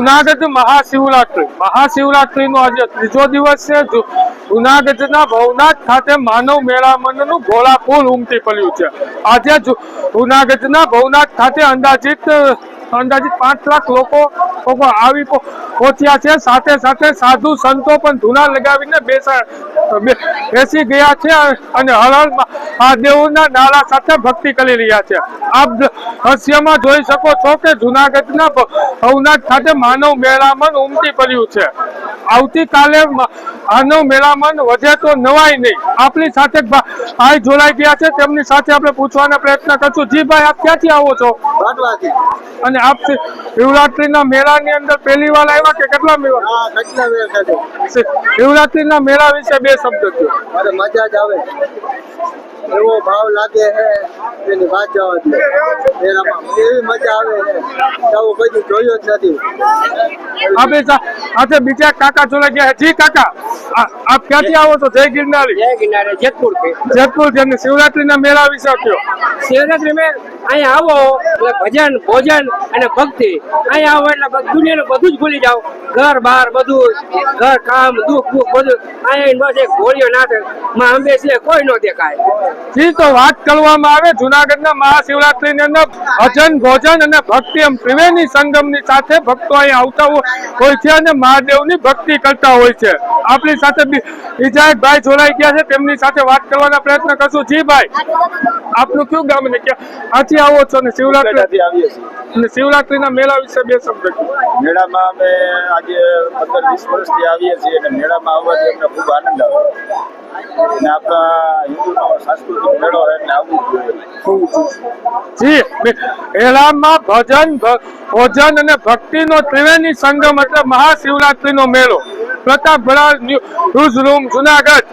જુનાગઢ મહાશિવરાત્રીનો આજે ત્રીજો દિવસ છે। જુનાગઢના ભવનાથ ખાતે માનવ મેળામણનું ઘોડાપુર ઉમટી પડ્યું છે। આજે જુનાગઢના ભવનાથ ખાતે અંદાજિત 5 લાખ લોકો આવી પહોંચ્યા છે। સાથે સાથે સાધુ સંતો પણ ધૂના લગાવીને બેસી ગયા છે અને હર હર મહાદેવના નારા સાથે ભક્તિ કરી રહ્યા છે। આપ દ્રશ્યમાં જોઈ શકો છો કે જુનાગઢના ભવનાથ ખાતે માનવ મેળામણ ઉમટી પડ્યું છે। આવતીકાલે માનવ મેળામણ વધે તો નવાય નહીં। આપણી સાથે ભાઈ જોડાઈ ગયા છે, તેમની સાથે આપણે પૂછવાના પ્રયત્ન કરશું। જી ભાઈ, આપ ક્યાંથી આવો છો? અને આપ શિવરાત્રીના મેળાની અંદર પહેલી વાર આવ્યા કે કેટલા શિવરાત્રીના મેળા વિશે બે શબ્દ કહો। મજા જ આવે, એવો ભાવ લાગે છે એની વાત જવા દે। મેળામાં એવી મજા આવે છે તો કોઈ જોયો જ નથી। આપણે સાથે બીજા કાકા જોડાઈ ગયા। જી કાકા, આપ ક્યાંથી આવો છો? જય ગિરનારી। જેતપુર છે। શિવરાત્રીના મેળા વિશે કહો। શિવરાત્રી મેં અહીંયા આવો એટલે ભજન, ભોજન અને ભક્તિ। અહીંયા આવો એટલે દુનિયાનું બધું જ ભૂલી જાઓ, ઘર બહાર બધું, ઘર કામ દુઃખ બધું અહીંયા બસ એક ઘોડીઓ નાથે માં અંબે છે, કોઈ ન દેખાય। જી, તો વાત કરવામાં આવે જુનાગઢના મહાશિવરાત્રીની અંદર ભજન, ભોજન અને ભક્તિ એમ ત્રિવેણી સંગમની સાથે ભક્તો અહીંયા આવતા હોય છે અને મહાદેવની ભક્તિ કરતા હોય છે। આપણી સાથે બીજા એક ભાઈ જોડાઈ ગયા છે, તેમની સાથે વાત કરવાના પ્રયત્ન કરશું। જી ભાઈ, આપનું કયું ગામ ને ક્યાંથી આવો છો ને શિવરાત્રીના મેળા વિશે બે શબ્દ કહો। મેળામાં અમે આજે 15-20 વર્ષથી આવીએ છીએ અને મેળામાં આવવાથી અમને ખૂબ આનંદ આવે અને આપણા હિન્દુનો સાંસ્કૃતિક મેળો એટલે આવવું જોઈએ। મેળામાં ભજન, ભોજન અને ભક્તિનો ત્રિવેણી સંગમ એટલે મહાશિવરાત્રીનો મેળો। Pratap Bharad, news room, Junagadh.